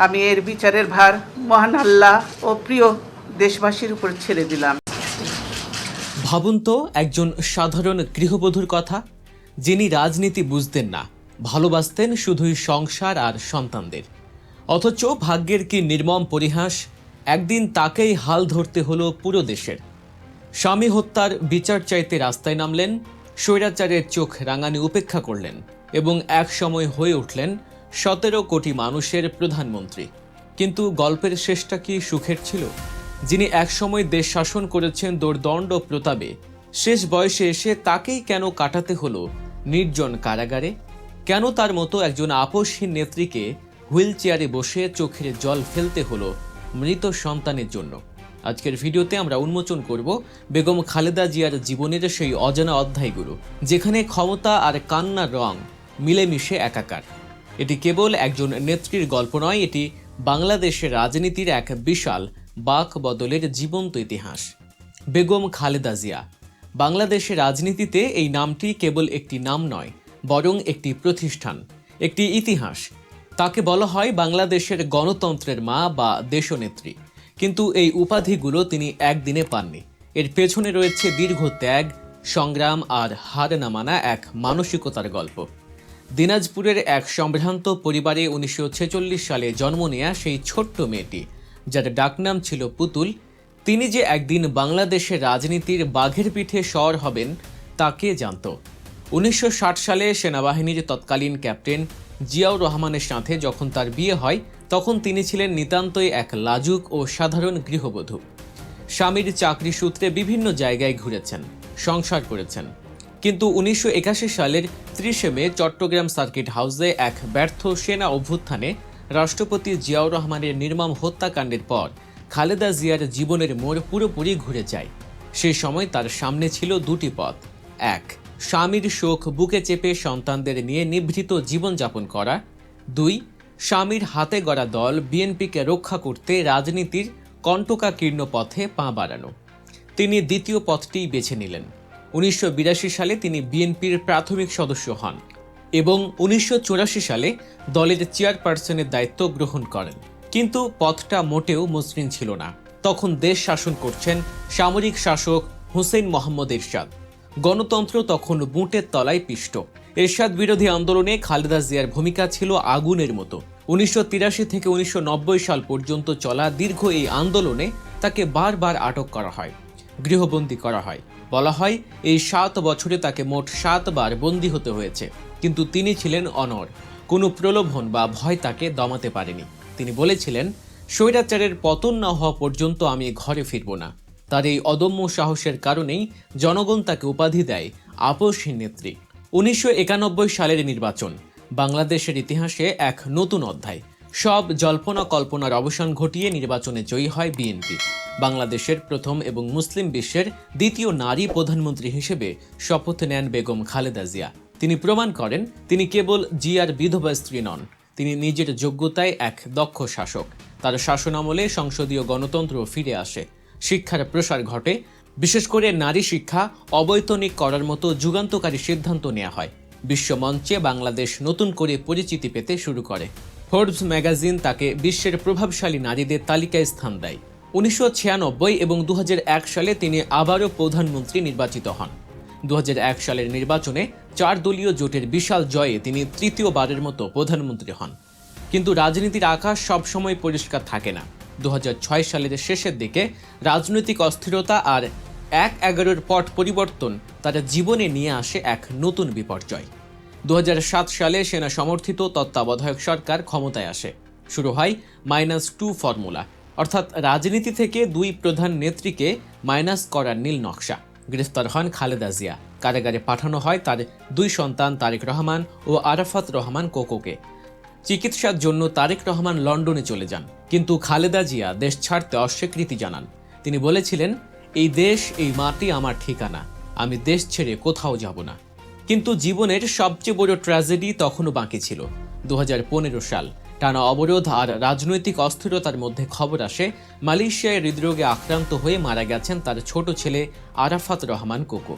আমি এর বিচারের ভার মহান আল্লাহ ও প্রিয় দেশবাসীর উপর ছেড়ে দিলাম। ভাবুন তো একজন সাধারণ গৃহবধূর কথা, যিনি রাজনীতি বুঝতেন না, ভালোবাসতেন শুধুই সংসার আর সন্তানদের। অথচ ভাগ্যের কি নির্মম পরিহাস, একদিন তাকেই হাল ধরতে হলো পুরো দেশের। স্বামী হত্যার বিচার চাইতে রাস্তায় নামলেন, স্বৈরাচারের চোখ রাঙানি উপেক্ষা করলেন এবং এক সময় হয়ে উঠলেন 17 কোটি মানুষের প্রধানমন্ত্রী। কিন্তু গল্পের শেষটা কি সুখের ছিল? যিনি একসময় দেশ শাসন করেছেন দোর্দণ্ড প্রতাপে, শেষ বয়সে এসে তাকেই কেন কাটাতে হলো নির্জন কারাগারে? কেন তার মতো একজন আপসহীন নেত্রীকে হুইল চেয়ারে বসে চোখের জল ফেলতে হলো মৃত সন্তানের জন্য? আজকের ভিডিওতে আমরা উন্মোচন করব বেগম খালেদা জিয়ার জীবনের সেই অজানা অধ্যায়গুলো, যেখানে ক্ষমতা আর কান্নার রং মিলেমিশে একাকার। এটি কেবল একজন নেত্রীর গল্প নয়, এটি বাংলাদেশের রাজনীতির এক বিশাল বাক বদলের জীবন্ত ইতিহাস। বেগম খালেদা জিয়া। বাংলাদেশের রাজনীতিতে এই নামটি কেবল একটি নাম নয়, বরং একটি প্রতিষ্ঠান, একটি ইতিহাস। তাকে বলা হয় বাংলাদেশের গণতন্ত্রের মা বা দেশনেত্রী। কিন্তু এই উপাধিগুলো তিনি একদিনে পাননি। এর পেছনে রয়েছে দীর্ঘ ত্যাগ, সংগ্রাম আর হার না মানা এক মানসিকতার গল্প। দিনাজপুরের এক সম্ভ্রান্ত পরিবারে 1946 সালে জন্ম নেয়া সেই ছোট্ট মেয়েটি, যার ডাকনাম ছিল পুতুল, তিনি যে একদিন বাংলাদেশের রাজনীতির বাঘের পিঠে সওয়ার হবেন তা কে জানত? 1960 সালে সেনাবাহিনীর তৎকালীন ক্যাপ্টেন জিয়াউর রহমানের সাথে যখন তার বিয়ে হয়, তখন তিনি ছিলেন নিতান্তই এক লাজুক ও সাধারণ গৃহবধূ। স্বামীর চাকরি সূত্রে বিভিন্ন জায়গায় ঘুরেছেন, সংসার করেছেন। কিন্তু 1981 সালের 30 মে চট্টগ্রাম সার্কিট হাউসে এক ব্যর্থ সেনা অভ্যুত্থানে রাষ্ট্রপতি জিয়াউর রহমানের নির্মম হত্যাকাণ্ডের পর খালেদা জিয়ার জীবনের মোড় পুরোপুরি ঘুরে যায়। সেই সময় তার সামনে ছিল দুটি পথ। এক, স্বামীর শোক বুকে চেপে সন্তানদের নিয়ে নিভৃত জীবনযাপন করা। দুই, স্বামীর হাতে গড়া দল বিএনপিকে রক্ষা করতে রাজনীতির কণ্টকাকীর্ণ পথে পা বাড়ানো। তিনি দ্বিতীয় পথটিই বেছে নিলেন। 1982 সালে তিনি বিএনপির প্রাথমিক সদস্য হন এবং 1984 সালে দলের চেয়ারপারসনের দায়িত্ব গ্রহণ করেন। কিন্তু পথটা মোটেও মসৃণ ছিল না। তখন দেশ শাসন করছেন সামরিক শাসক হুসেইন মোহাম্মদ এরশাদ। গণতন্ত্র তখন বুটের তলায় পিষ্ট। এরশাদ বিরোধী আন্দোলনে খালেদা জিয়ার ভূমিকা ছিল আগুনের মতো। 1983 থেকে 1990 সাল পর্যন্ত চলা দীর্ঘ এই আন্দোলনে তাকে বারবার আটক করা হয়, গৃহবন্দী করা হয়। বলা হয় এই 7 বছরে তাকে মোট 7 বার বন্দী হতে হয়েছে। কিন্তু তিনি ছিলেন অনড়। কোনো প্রলোভন বা ভয় তাকে দমাতে পারেনি। তিনি বলেছিলেন, স্বৈরাচারের পতন না হওয়া পর্যন্ত আমি ঘরে ফিরব না। তার এই অদম্য সাহসের কারণেই জনগণ তাকে উপাধি দেয় আপসহীন নেত্রী। 1991 সালের নির্বাচন বাংলাদেশের ইতিহাসে এক নতুন অধ্যায়। সব জল্পনা কল্পনার অবসান ঘটিয়ে নির্বাচনে জয়ী হয় বিএনপি। বাংলাদেশের প্রথম এবং মুসলিম বিশ্বের দ্বিতীয় নারী প্রধানমন্ত্রী হিসেবে শপথ নেন বেগম খালেদা জিয়া। তিনি প্রমাণ করেন তিনি কেবল জিয়ার বিধবা স্ত্রী নন, তিনি নিজের যোগ্যতায় এক দক্ষ শাসক। তার শাসনামলে সংসদীয় গণতন্ত্র ফিরে আসে, শিক্ষার প্রসার ঘটে, বিশেষ করে নারী শিক্ষা অবৈতনিক করার মতো যুগান্তকারী সিদ্ধান্ত নেওয়া হয়। বিশ্বমঞ্চে বাংলাদেশ নতুন করে পরিচিতি পেতে শুরু করে। ফোর্বস ম্যাগাজিন তাকে বিশ্বের প্রভাবশালী নারীদের তালিকায় স্থান দেয়। 1996 এবং 2001 সালে তিনি আবারও প্রধানমন্ত্রী নির্বাচিত হন। 2001 সালের নির্বাচনে 4 দলীয় জোটের বিশাল জয়ে তিনি তৃতীয়বারের মতো প্রধানমন্ত্রী হন। কিন্তু রাজনীতির আকাশ সবসময় পরিষ্কার থাকে না। 2006 সালের শেষের দিকে রাজনৈতিক অস্থিরতা আর 1/11-র পট পরিবর্তন তার জীবনে নিয়ে আসে এক নতুন বিপর্যয়। 2007 সালে সেনা সমর্থিত তত্ত্বাবধায়ক সরকার ক্ষমতায় আসে। শুরু হয় -2 ফর্মুলা, অর্থাৎ রাজনীতি থেকে 2 প্রধান নেত্রীকে মাইনাস করার নীল নকশা। গ্রেফতার হন খালেদা জিয়া। কারাগারে পাঠানো হয় তার 2 সন্তান তারেক রহমান ও আরাফাত রহমান কোকোকে। চিকিৎসার জন্য তারেক রহমান লন্ডনে চলে যান, কিন্তু খালেদা জিয়া দেশ ছাড়তে অস্বীকৃতি জানান। তিনি বলেছিলেন, এই দেশ, এই মাটি আমার ঠিকানা, আমি দেশ ছেড়ে কোথাও যাব না। কিন্তু জীবনের সবচেয়ে বড় ট্র্যাজেডি তখনও বাকি ছিল। 2015 সাল, টানা অবরোধ আর রাজনৈতিক অস্থিরতার মধ্যে খবর আসে মালয়েশিয়ায় হৃদরোগে আক্রান্ত হয়ে মারা গেছেন তার ছোট ছেলে আরাফাত রহমান কোকো।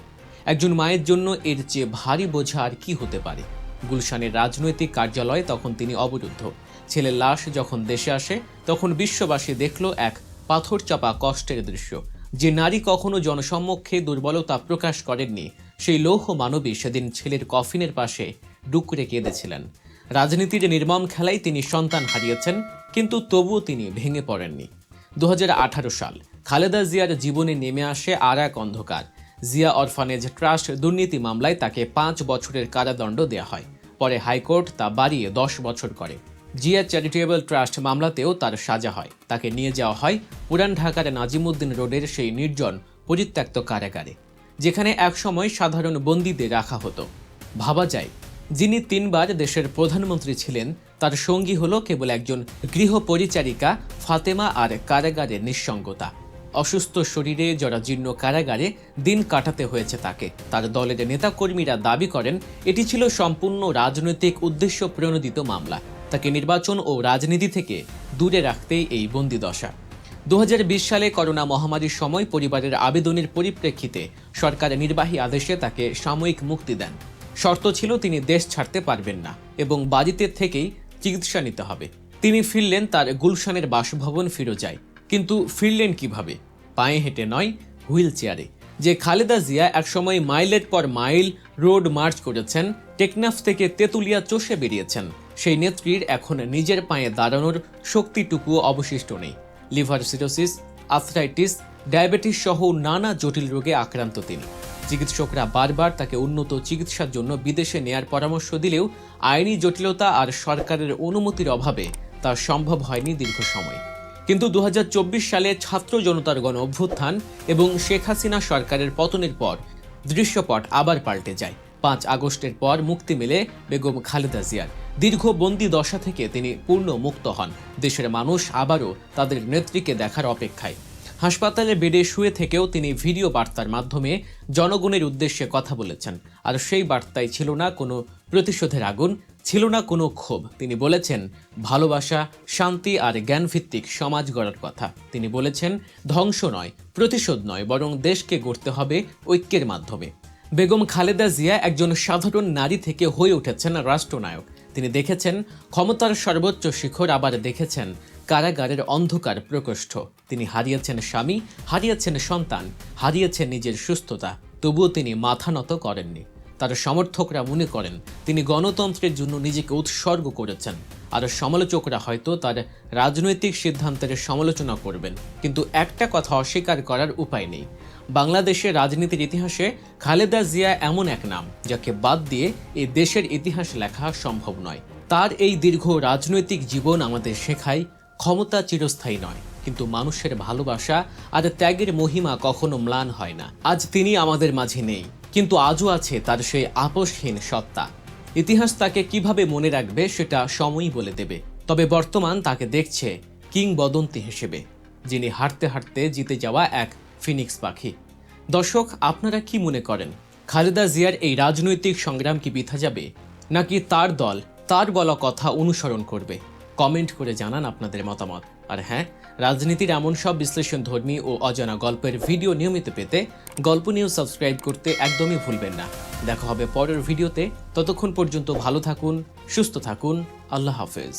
একজন মায়ের জন্য এর চেয়ে ভারী বোঝা আর কি হতে পারে? গুলশানের রাজনৈতিক কার্যালয়ে তখন তিনি অবরুদ্ধ। ছেলের লাশ যখন দেশে আসে তখন বিশ্ববাসী দেখল এক পাথর চাপা কষ্টের দৃশ্য। যে নারী কখনো জনসম্মুখে দুর্বলতা প্রকাশ করেননি, সেই লৌহ মানবী সেদিন ছেলের কফিনের পাশে ডুকরে কেঁদেছিলেন। রাজনীতির নির্মম খেলায় তিনি সন্তান হারিয়েছেন, কিন্তু তবুও তিনি ভেঙে পড়েননি। 2018 সাল খালেদা জিয়ার জীবনে নেমে আসে আর এক অন্ধকার। জিয়া অরফানেজ ট্রাস্ট দুর্নীতি মামলায় তাকে 5 বছরের কারাদণ্ড দেওয়া হয়। পরে হাইকোর্ট তা বাড়িয়ে 10 বছর করে। জিয়া চ্যারিটেবল ট্রাস্ট মামলাতেও তার সাজা হয়। তাকে নিয়ে যাওয়া হয় পুরান ঢাকার নাজিমুদ্দিন রোডের সেই নির্জন পরিত্যক্ত কারাগারে, যেখানে একসময় সাধারণ বন্দীদের রাখা হতো। ভাবা যায়, যিনি 3 বার দেশের প্রধানমন্ত্রী ছিলেন, তার সঙ্গী হলো কেবল একজন গৃহপরিচারিকা ফাতেমা আর কারাগারের নিঃসঙ্গতা। অসুস্থ শরীরে জরাজীর্ণ কারাগারে দিন কাটাতে হয়েছে তাকে। তার দলের নেতাকর্মীরা দাবি করেন এটি ছিল সম্পূর্ণ রাজনৈতিক উদ্দেশ্য প্রণোদিত মামলা। তাকে নির্বাচন ও রাজনীতি থেকে দূরে রাখতেই এই বন্দিদশা। 2020 সালে করোনা মহামারীর সময় পরিবারের আবেদনের পরিপ্রেক্ষিতে সরকার নির্বাহী আদেশে তাকে সাময়িক মুক্তি দেন। শর্ত ছিল তিনি দেশ ছাড়তে পারবেন না এবং বাড়িতে থেকেই চিকিৎসা নিতে হবে। তিনি ফিরলেন তার গুলশানের বাসভবন ফিরোজায়। কিন্তু ফিরলেন কিভাবে? পায়ে হেঁটে নয়, হুইল চেয়ারে। যে খালেদা জিয়া একসময় মাইলের পর মাইল রোড মার্চ করেছেন, টেকনাফ থেকে তেঁতুলিয়া চষে বেরিয়েছেন, সেই নেত্রীর এখন নিজের পায়ে দাঁড়ানোর শক্তিটুকুও অবশিষ্ট নেই। লিভার সিরোসিস, আর্থ্রাইটিস, ডায়াবেটিস সহ নানা জটিল রোগে আক্রান্ত তিনি। চিকিৎসকরা বারবার তাকে উন্নত চিকিৎসার জন্য বিদেশে নেয়ার পরামর্শ দিলেও আইনি জটিলতা আর সরকারের অনুমতির অভাবে তা সম্ভব হয়নি দীর্ঘ সময়। কিন্তু 2024 সালে ছাত্র জনতার গণ অভ্যুত্থান এবং শেখ হাসিনা সরকারের পতনের পর দৃশ্যপট আবার পাল্টে যায়। 5 আগস্টের পর মুক্তি মেলে বেগম খালেদা জিয়ার। দীর্ঘ বন্দি দশা থেকে তিনি পূর্ণ মুক্ত হন। দেশের মানুষ আবারও তাদের নেত্রীকে দেখার অপেক্ষায়। হাসপাতালে বেডে শুয়ে থেকেও তিনি ভিডিও বার্তার মাধ্যমে জনগণের উদ্দেশ্যে কথা বলেছেন। আর সেই বার্তায় ছিল না কোনো প্রতিশোধের আগুন, ছিল না কোনো ক্ষোভ। তিনি বলেছেন ভালোবাসা, শান্তি আর জ্ঞানভিত্তিক সমাজ গড়ার কথা। তিনি বলেছেন ধ্বংস নয়, প্রতিশোধ নয়, বরং দেশকে গড়তে হবে ঐক্যের মাধ্যমে। বেগম খালেদা জিয়া একজন সাধারণ নারী থেকে হয়ে উঠেছেন রাষ্ট্রনায়ক। তিনি দেখেছেন ক্ষমতার সর্বোচ্চ শিখর, আবার দেখেছেন কারাগারের অন্ধকার প্রকোষ্ঠ। তিনি হারিয়েছেন স্বামী, হারিয়েছেন সন্তান, হারিয়েছেন নিজের সুস্থতা, তবুও তিনি মাথা নত করেননি। তার সমর্থকরা মনে করেন তিনি গণতন্ত্রের জন্য নিজেকে উৎসর্গ করেছেন, আর সমালোচকরা হয়তো তার রাজনৈতিক সিদ্ধান্তের সমালোচনা করবেন। কিন্তু একটা কথা অস্বীকার করার উপায় নেই, বাংলাদেশের রাজনীতির ইতিহাসে খালেদা জিয়া এমন এক নাম যাকে বাদ দিয়ে এই দেশের ইতিহাস লেখা সম্ভব নয়। তার এই দীর্ঘ রাজনৈতিক জীবন আমাদের শেখায় ক্ষমতা চিরস্থায়ী নয়, কিন্তু মানুষের ভালোবাসা আর ত্যাগের মহিমা কখনো ম্লান হয় না। আজ তিনি আমাদের মাঝে নেই, কিন্তু আজও আছে তার সেই আপোষহীন সত্তা। ইতিহাস তাকে কিভাবে মনে রাখবে সেটা সময়ই বলে দেবে। তবে বর্তমান তাকে দেখছে কিংবদন্তি হিসেবে, যিনি হাঁটতে হাঁটতে জিতে যাওয়া এক ফিনিক্স পাখি। দর্শক, আপনারা কি মনে করেন? খালেদা জিয়ার এই রাজনৈতিক সংগ্রাম কি বৃথা যাবে, নাকি তার দল তার বলা কথা অনুসরণ করবে? কমেন্ট করে জানান আপনাদের মতামত। আর হ্যাঁ, রাজনীতির এমন সব বিশ্লেষণধর্মী ও অজানা গল্পের ভিডিও নিয়মিত পেতে গল্প নিউজ সাবস্ক্রাইব করতে একদমই ভুলবেন না। দেখা হবে পরের ভিডিওতে। ততক্ষণ পর্যন্ত ভালো থাকুন, সুস্থ থাকুন। আল্লাহ হাফেজ।